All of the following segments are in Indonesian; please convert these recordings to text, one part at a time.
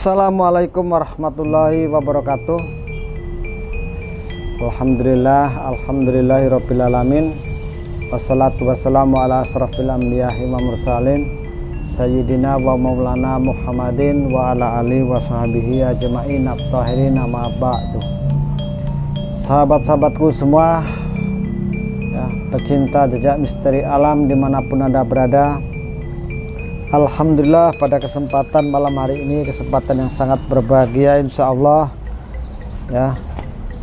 Assalamualaikum warahmatullahi wabarakatuh. Alhamdulillahirabbil alamin. Wassalatu wassalamu ala asrofil anbiya'i wa mursalin sayyidina wa maulana Muhammadin wa ala alihi wa sahbihi ajma'in at-tahirin, amma ba'du. Sahabat-sahabatku semua ya, pecinta jejak misteri alam dimanapun Anda berada, alhamdulillah pada kesempatan malam hari ini, kesempatan yang sangat berbahagia, insya Allah ya,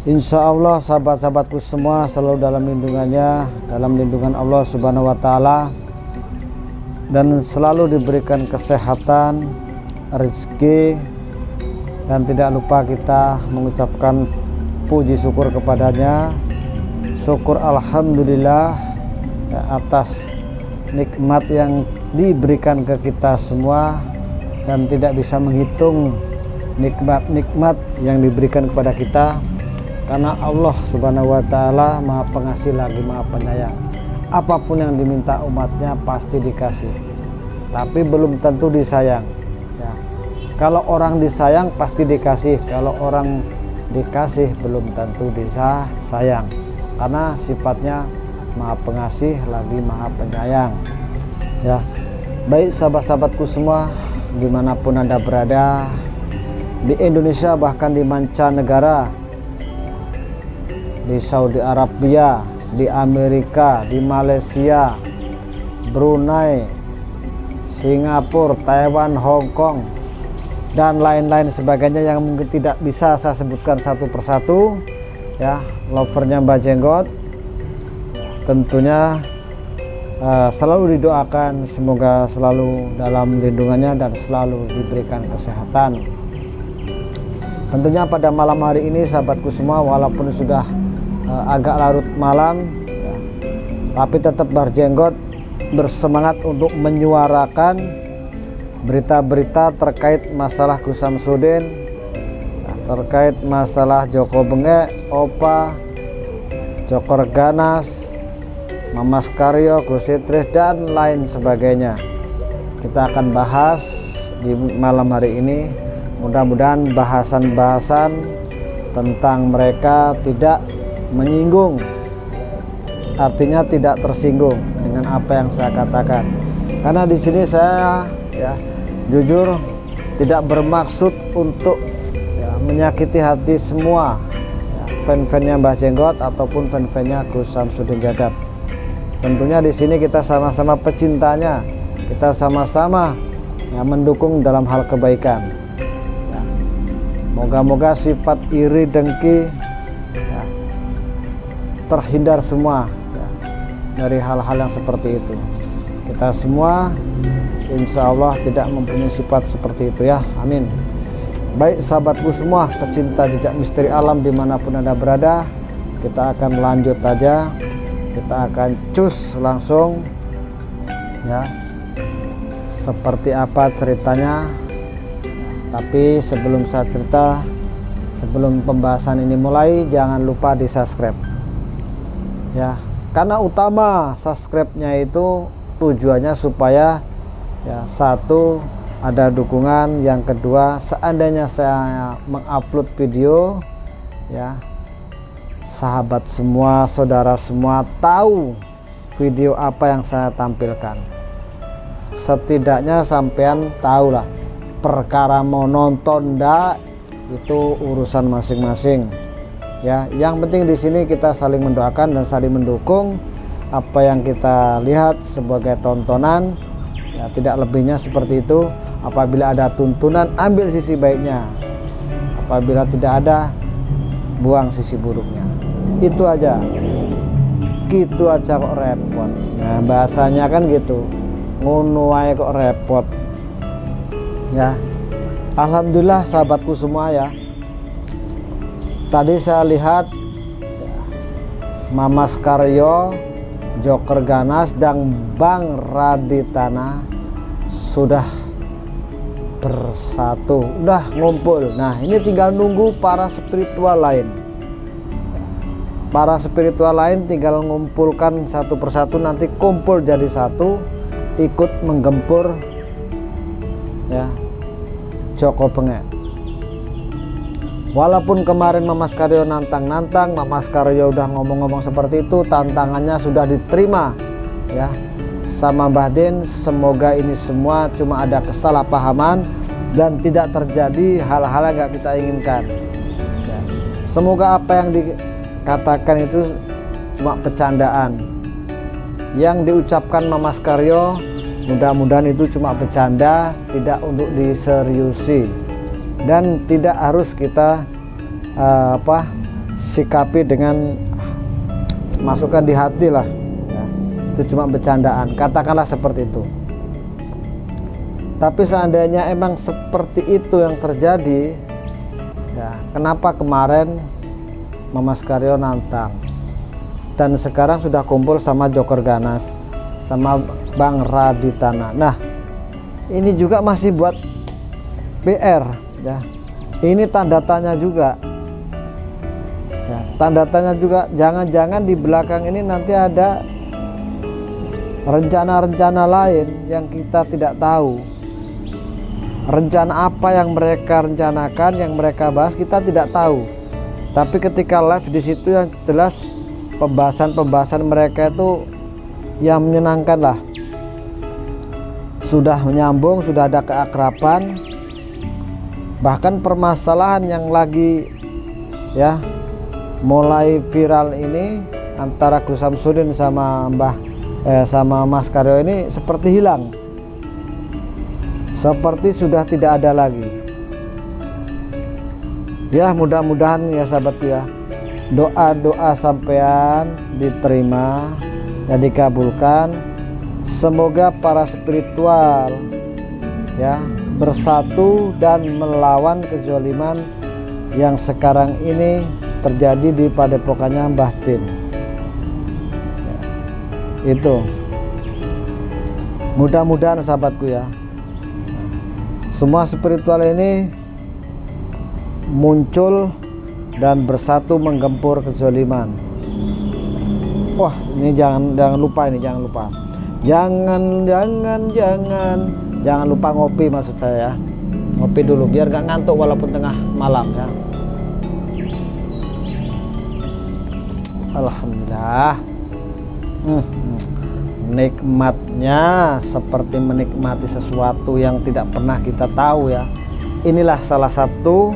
insya Allah sahabat-sahabatku semua selalu dalam lindungannya, dalam lindungan Allah Subhanahu wa Ta'ala, dan selalu diberikan kesehatan, rezeki, dan tidak lupa kita mengucapkan puji syukur kepadanya. Syukur alhamdulillah ya, atas nikmat yang diberikan ke kita semua, dan tidak bisa menghitung nikmat-nikmat yang diberikan kepada kita, karena Allah Subhanahu wa Ta'ala Maha Pengasih lagi Maha Penyayang. Apapun yang diminta umatnya pasti dikasih, tapi belum tentu disayang ya. Kalau orang disayang pasti dikasih, kalau orang dikasih belum tentu disayang, karena sifatnya Maha Pengasih lagi Maha Penyayang ya. Baik sahabat-sahabatku semua dimanapun Anda berada, di Indonesia bahkan di mancanegara, di Saudi Arabia, di Amerika, di Malaysia, Brunei, Singapura, Taiwan, Hong Kong, dan lain-lain sebagainya yang mungkin tidak bisa saya sebutkan satu persatu ya. Lovernya Mbah Jenggot tentunya selalu didoakan semoga selalu dalam lindungannya dan selalu diberikan kesehatan. Tentunya pada malam hari ini sahabatku semua, walaupun sudah agak larut malam ya, tapi tetap Mbah Jenggot bersemangat untuk menyuarakan berita-berita terkait masalah Gus Samsudin ya, terkait masalah Joko Bengek, Opa, Jokor Ganas, Mamas Karyo, Gus Idris, dan lain sebagainya. Kita akan bahas di malam hari ini. Mudah-mudahan bahasan-bahasan tentang mereka tidak menyinggung, artinya tidak tersinggung dengan apa yang saya katakan. Karena di sini saya ya jujur tidak bermaksud untuk ya, menyakiti hati semua ya, fan-fannya Mbah Jenggot ataupun fan-fannya Gus Samsudin Jadab. Tentunya di sini kita sama-sama pecintanya, kita sama-sama ya, mendukung dalam hal kebaikan. Ya. Moga-moga sifat iri dengki ya, terhindar semua ya, dari hal-hal yang seperti itu. Kita semua insya Allah tidak mempunyai sifat seperti itu ya, amin. Baik sahabatku semua, pecinta jejak misteri alam dimanapun Anda berada, kita akan lanjut aja. Kita akan cus langsung ya, seperti apa ceritanya. Tapi sebelum saya cerita, sebelum pembahasan ini mulai, jangan lupa di subscribe ya, karena utama subscribe-nya itu tujuannya supaya ya, satu ada dukungan, yang kedua seandainya saya mengupload video ya, sahabat semua, saudara semua tahu video apa yang saya tampilkan. Setidaknya sampean tahulah, perkara mau nonton ndak itu urusan masing-masing ya. Yang penting di sini kita saling mendoakan dan saling mendukung. Apa yang kita lihat sebagai tontonan ya, tidak lebihnya seperti itu. Apabila ada tuntunan, ambil sisi baiknya, apabila tidak ada, buang sisi buruknya. Itu aja, gitu aja kok repot. Nah bahasanya kan gitu, ngono wae kok repot ya. Alhamdulillah sahabatku semua ya, tadi saya lihat ya, Mamas Karyo, Jokor Ganas, dan Bang Raditana sudah bersatu, udah ngumpul. Nah ini tinggal nunggu para spiritual lain. Para spiritual lain tinggal mengumpulkan satu persatu, nanti kumpul jadi satu, ikut menggempur ya Joko Bengek. Walaupun kemarin Mas Karyo nantang-nantang, Mas Karyo udah ngomong-ngomong seperti itu, tantangannya sudah diterima ya sama Mbah Din. Semoga ini semua cuma ada kesalahpahaman dan tidak terjadi hal-hal yang gak kita inginkan ya. Semoga apa yang dikatakan itu cuma bercandaan, yang diucapkan Mas Karyo mudah-mudahan itu cuma bercanda, tidak untuk diseriusi dan tidak harus kita sikapi dengan masukkan di hati lah ya. Itu cuma bercandaan, katakanlah seperti itu. Tapi seandainya emang seperti itu yang terjadi ya, kenapa kemarin Mas Karyo nantang dan sekarang sudah kumpul sama Joker Ganas sama Bang Raditana. Nah ini juga masih buat PR ya, ini tanda tanya juga ya, tanda tanya juga. Jangan-jangan di belakang ini nanti ada rencana-rencana lain yang kita tidak tahu. Rencana apa yang mereka rencanakan, yang mereka bahas kita tidak tahu. Tapi ketika live di situ yang jelas pembahasan mereka itu yang menyenangkan lah. Sudah menyambung, sudah ada keakraban. Bahkan permasalahan yang lagi ya mulai viral ini antara Gus Samsudin sama sama Mas Karyo ini seperti hilang, seperti sudah tidak ada lagi ya. Mudah-mudahan ya sahabatku ya, doa-doa sampean diterima dan dikabulkan. Semoga para spiritual ya bersatu dan melawan kezaliman yang sekarang ini terjadi di padepokannya Mbah Din ya, itu mudah-mudahan sahabatku ya, semua spiritual ini muncul dan bersatu menggempur kezaliman. Wah ini jangan lupa, ini jangan lupa, jangan lupa ngopi, maksud saya ya. Ngopi dulu biar gak ngantuk walaupun tengah malam ya. Alhamdulillah. Nikmatnya seperti menikmati sesuatu yang tidak pernah kita tahu ya. Inilah salah satu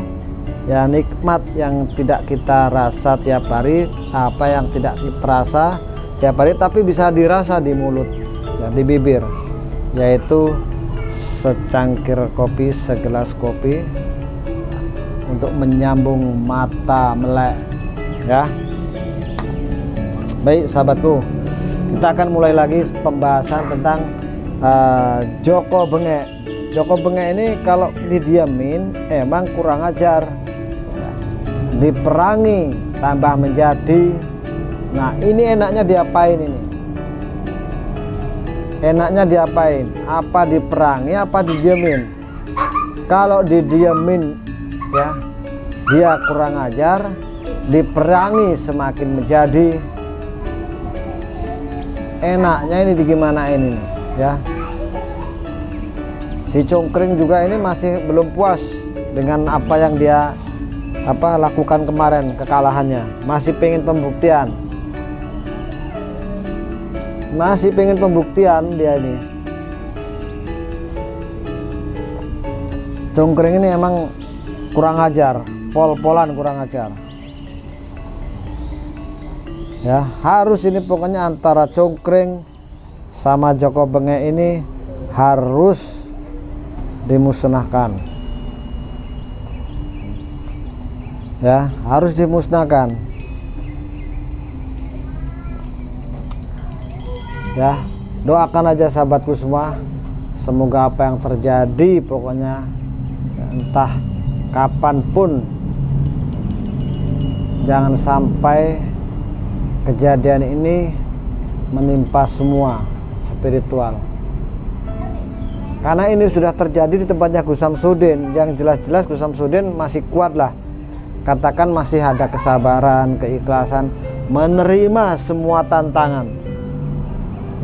ya nikmat yang tidak kita rasa tiap hari, apa yang tidak terasa tiap hari tapi bisa dirasa di mulut ya, di bibir, yaitu secangkir kopi, segelas kopi untuk menyambung mata melek ya. Baik sahabatku, kita akan mulai lagi pembahasan tentang Joko Bengek. Joko Bengek ini kalau didiamin emang kurang ajar ya. Diperangi tambah menjadi. Nah ini enaknya diapain ini? Enaknya diapain? Apa diperangi, apa didiemin? Kalau didiemin ya dia kurang ajar, diperangi semakin menjadi. Enaknya ini digimanain ini ya. Si Cungkring juga ini masih belum puas dengan apa yang dia lakukan kemarin, kekalahannya. Masih pengen pembuktian. Masih pengen pembuktian dia ini. Cungkring ini emang kurang ajar, pol-polan kurang ajar. Ya, harus ini pokoknya antara Cungkring sama Joko Bengek ini harus dimusnahkan. Ya, harus dimusnahkan. Ya, doakan aja sahabatku semua, semoga apa yang terjadi pokoknya entah kapanpun jangan sampai kejadian ini menimpa semua spiritual, karena ini sudah terjadi di tempatnya Gus Samsudin. Yang jelas-jelas Gus Samsudin masih kuat lah, katakan masih ada kesabaran, keikhlasan menerima semua tantangan.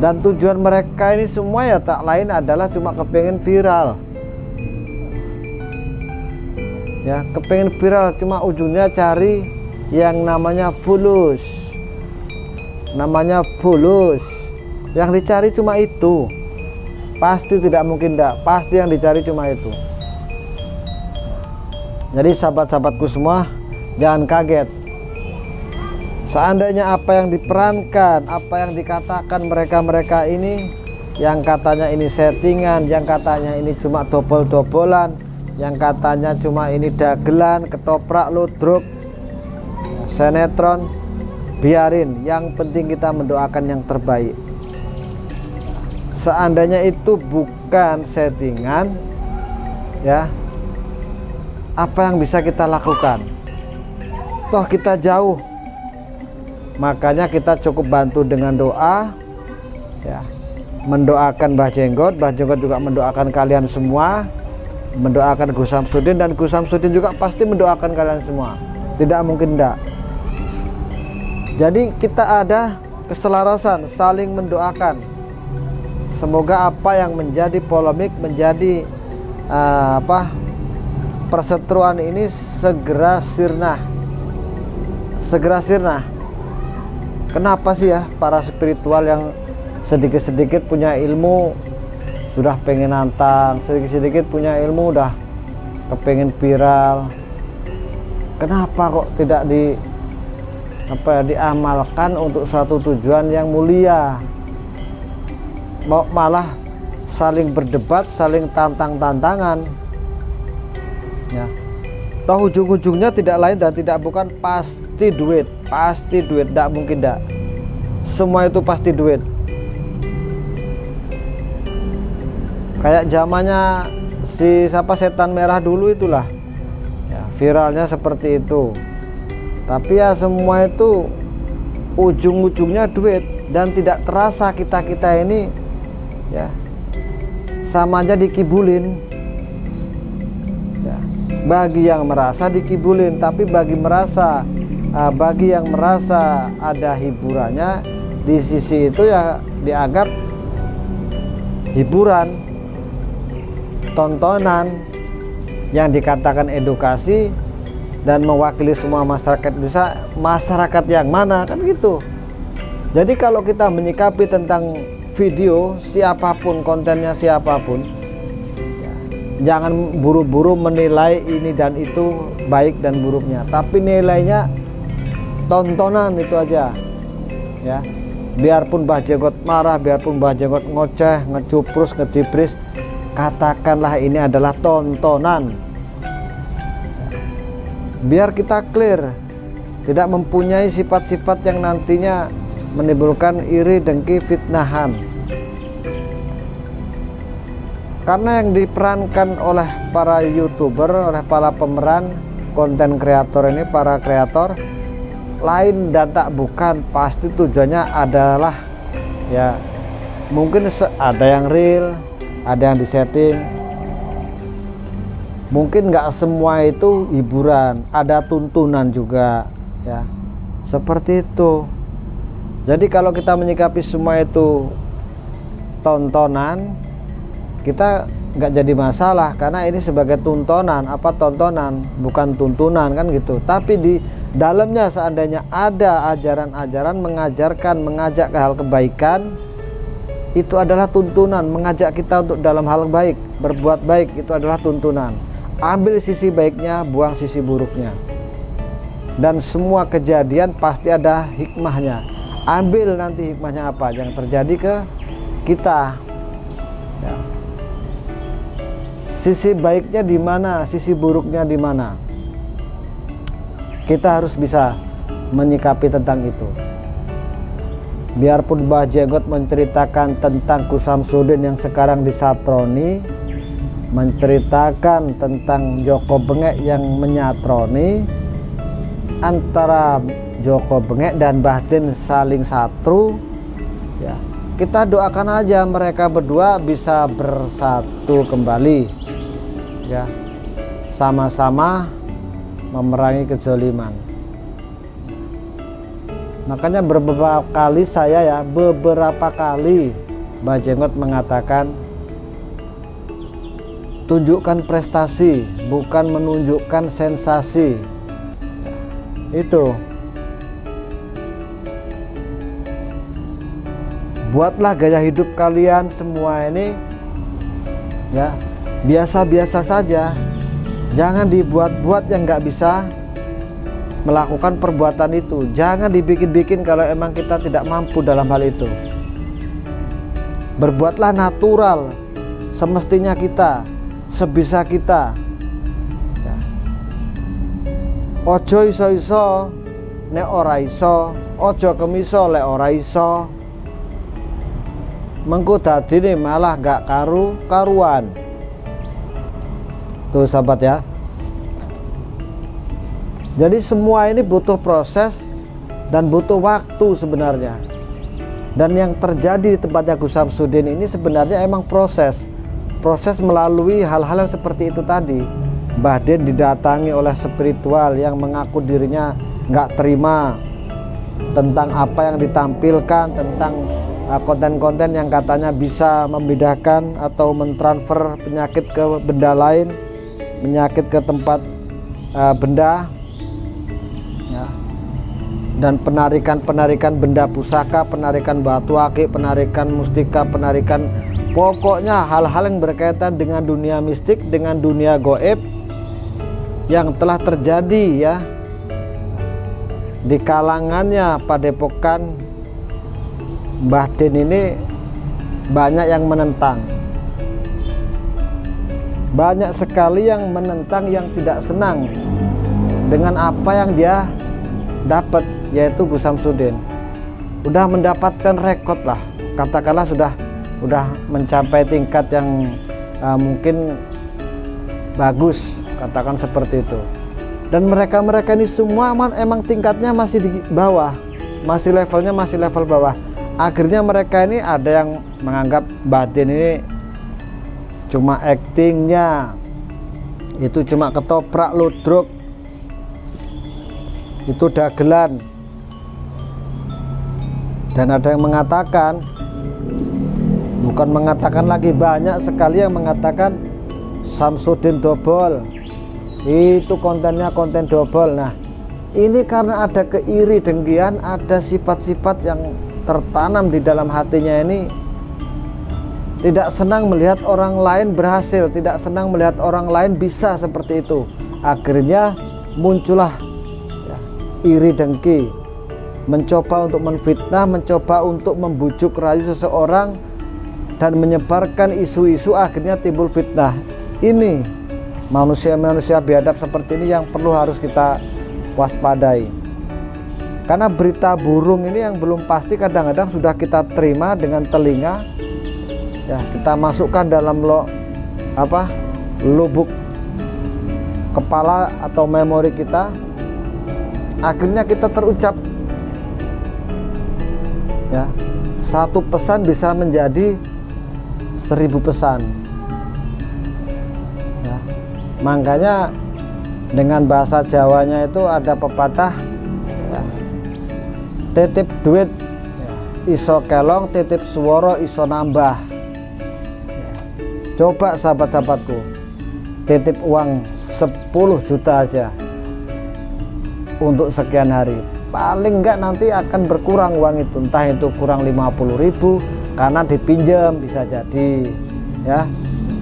Dan tujuan mereka ini semua ya tak lain adalah cuma kepengen viral. ya, kepengen viral cuma ujungnya cari yang namanya fulus, yang dicari cuma itu. Pasti tidak mungkin enggak, pasti yang dicari cuma itu. Jadi sahabat-sahabatku semua, jangan kaget seandainya apa yang diperankan, apa yang dikatakan mereka-mereka ini, yang katanya ini settingan, yang katanya ini cuma dobol-dobolan, yang katanya cuma ini dagelan, ketoprak, ludruk, sinetron, biarin. Yang penting kita mendoakan yang terbaik. Seandainya itu bukan settingan, ya, apa yang bisa kita lakukan? Toh kita jauh, makanya kita cukup bantu dengan doa, ya, mendoakan Mbah Jenggot juga mendoakan kalian semua, mendoakan Gus Samsudin, dan Gus Samsudin juga pasti mendoakan kalian semua. Tidak mungkin enggak. Jadi kita ada keselarasan, saling mendoakan. Semoga apa yang menjadi polemik, menjadi perseteruan ini segera sirna. Kenapa sih ya para spiritual yang sedikit-sedikit punya ilmu sudah pengen nantang, sedikit-sedikit punya ilmu udah kepengen viral? Kenapa kok tidak diamalkan untuk suatu tujuan yang mulia? Malah saling berdebat, saling tantang-tantangan, ya. Toh ujung-ujungnya tidak lain dan tidak bukan pasti duit, tidak mungkin enggak. Semua itu pasti duit. Kayak zamannya si setan merah dulu itulah, ya, viralnya seperti itu. Tapi ya semua itu ujung-ujungnya duit, dan tidak terasa kita ini, ya, sama aja dikibulin, ya. Bagi yang merasa dikibulin, tapi bagi yang merasa ada hiburannya di sisi itu, ya dianggap hiburan, tontonan yang dikatakan edukasi dan mewakili semua masyarakat Indonesia. Masyarakat yang mana, kan gitu. Jadi kalau kita menyikapi tentang video siapapun, kontennya siapapun, ya, jangan buru-buru menilai ini dan itu baik dan buruknya, tapi nilainya tontonan itu aja, ya. Biarpun Mbah Jenggot marah, biarpun Mbah Jenggot ngoceh, ngecuprus, ngedibris, katakanlah ini adalah tontonan. Biar kita clear, tidak mempunyai sifat-sifat yang nantinya menimbulkan iri, dengki, fitnahan. Karena yang diperankan oleh para YouTuber, oleh para pemeran konten kreator ini, para kreator, lain dan tak bukan, pasti tujuannya adalah, ya, mungkin ada yang real, ada yang disetting. Mungkin nggak semua itu hiburan, ada tuntunan juga, ya, seperti itu. Jadi kalau kita menyikapi semua itu tontonan, kita nggak jadi masalah, karena ini sebagai tontonan, bukan tuntunan, kan gitu. Tapi di dalamnya seandainya ada ajaran-ajaran mengajarkan, mengajak ke hal kebaikan, itu adalah tuntunan. Mengajak kita untuk dalam hal baik, berbuat baik, itu adalah tuntunan. Ambil sisi baiknya, buang sisi buruknya. Dan semua kejadian pasti ada hikmahnya. Ambil nanti hikmahnya apa yang terjadi ke kita, ya. Sisi baiknya di mana, sisi buruknya di mana, kita harus bisa menyikapi tentang itu. Biarpun Mbah Jenggot menceritakan tentang Gus Samsudin yang sekarang disatroni, menceritakan tentang Joko Bengek yang menyatroni, antara Joko Bengek dan Mbah Din saling satru, ya, kita doakan aja mereka berdua bisa bersatu kembali, ya, sama-sama memerangi kezaliman. Makanya beberapa kali Mbah Jenggot mengatakan tunjukkan prestasi, bukan menunjukkan sensasi. Itu. Buatlah gaya hidup kalian semua ini ya biasa-biasa saja. Jangan dibuat-buat yang nggak bisa melakukan perbuatan itu. Jangan dibikin-bikin kalau emang kita tidak mampu dalam hal itu. Berbuatlah natural, semestinya kita, sebisa kita. Ya. Ojo iso-iso nek ora iso, ojo kemiso lek ora iso. Mengko dadine malah gak karu-karuan. Tuh sahabat ya. Jadi semua ini butuh proses dan butuh waktu sebenarnya. Dan yang terjadi di tempatnya Gus Samsudin ini sebenarnya emang proses melalui hal-hal yang seperti itu tadi. Mbah Den didatangi oleh spiritual yang mengaku dirinya nggak terima tentang apa yang ditampilkan, tentang konten-konten yang katanya bisa membedakan atau mentransfer penyakit ke benda lain, penyakit ke tempat benda ya. Dan penarikan benda pusaka, penarikan batu akik, penarikan mustika, penarikan, pokoknya hal-hal yang berkaitan dengan dunia mistik, dengan dunia goib yang telah terjadi ya di kalangannya padepokan Mbah Den ini. Banyak yang menentang, banyak sekali yang menentang, yang tidak senang dengan apa yang dia dapat, yaitu Gus Samsudin udah mendapatkan rekod lah, katakanlah sudah mencapai tingkat yang mungkin bagus, katakan seperti itu. Dan mereka ini semua emang tingkatnya masih di bawah, masih levelnya masih level bawah. Akhirnya mereka ini ada yang menganggap Mbah Den ini cuma actingnya, itu cuma ketoprak ludruk, itu dagelan. Dan ada yang mengatakan, bukan mengatakan lagi, banyak sekali yang mengatakan Samsudin dobol, itu kontennya konten dobol. Nah ini karena ada keiri dengkian, ada sifat-sifat yang tertanam di dalam hatinya ini, tidak senang melihat orang lain berhasil, tidak senang melihat orang lain bisa seperti itu. Akhirnya muncullah ya, iri dengki, mencoba untuk menfitnah, mencoba untuk membujuk rayu seseorang dan menyebarkan isu-isu, akhirnya timbul fitnah. Ini manusia-manusia biadab seperti ini yang perlu harus kita waspadai. Karena berita burung ini yang belum pasti kadang-kadang sudah kita terima dengan telinga, ya kita masukkan dalam lubuk kepala atau memori kita, akhirnya kita terucap ya, satu pesan bisa menjadi 1000 pesan ya. Makanya dengan bahasa Jawanya itu ada pepatah ya, titip duit ya, iso kelong, titip suworo iso nambah ya. Coba sahabat-sahabatku, titip uang 10 juta aja untuk sekian hari, paling enggak nanti akan berkurang uang itu, entah itu kurang 50.000 karena dipinjam, bisa jadi ya.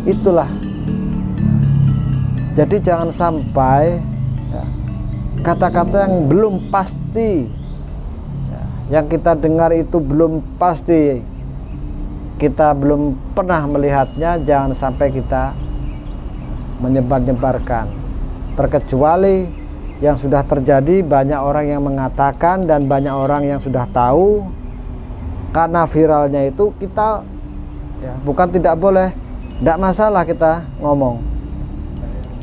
Itulah, jadi jangan sampai ya, kata-kata yang belum pasti ya, yang kita dengar itu belum pasti, kita belum pernah melihatnya, jangan sampai kita menyebar-nyebarkan. Terkecuali yang sudah terjadi, banyak orang yang mengatakan dan banyak orang yang sudah tahu. Karena viralnya itu kita ya, bukan tidak boleh, tidak masalah kita ngomong.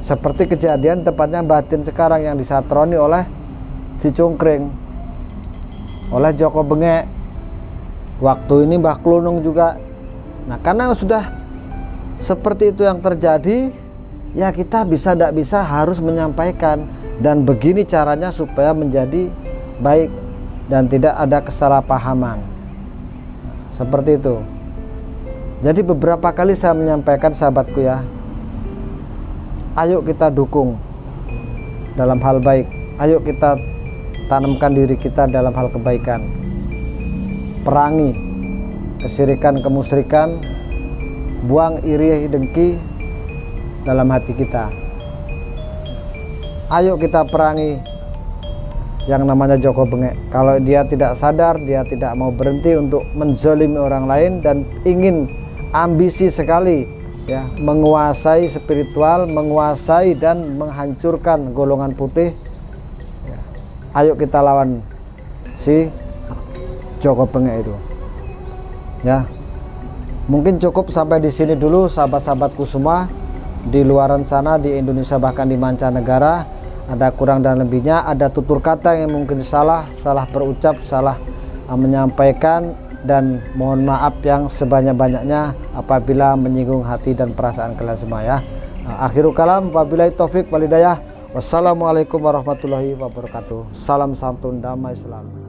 Seperti kejadian tepatnya Mbah Den sekarang yang disatroni oleh si Cungkring, oleh Joko Bengek. Waktu ini Mbah Klunung juga. Nah karena sudah seperti itu yang terjadi, ya kita bisa tidak bisa harus menyampaikan. Dan begini caranya supaya menjadi baik dan tidak ada kesalahpahaman. Seperti itu. Jadi beberapa kali saya menyampaikan sahabatku ya, ayo kita dukung dalam hal baik, ayo kita tanamkan diri kita dalam hal kebaikan, perangi kesyirikan, kemusyrikan, buang iri dengki dalam hati kita. Ayo kita perangi yang namanya Joko Bengek. Kalau dia tidak sadar, dia tidak mau berhenti untuk menzalimi orang lain dan ingin ambisi sekali ya, menguasai spiritual, menguasai dan menghancurkan golongan putih ya. Ayo kita lawan si Joko Bengek itu ya. Mungkin cukup sampai di sini dulu sahabat-sahabatku semua. Di luaran sana, di Indonesia bahkan di mancanegara, ada kurang dan lebihnya, ada tutur kata yang mungkin salah berucap, salah menyampaikan, dan mohon maaf yang sebanyak-banyaknya apabila menyinggung hati dan perasaan kalian semua ya. Akhirul kalam, wabillahi taufik wal hidayah. Wassalamualaikum warahmatullahi wabarakatuh. Salam santun, damai selalu.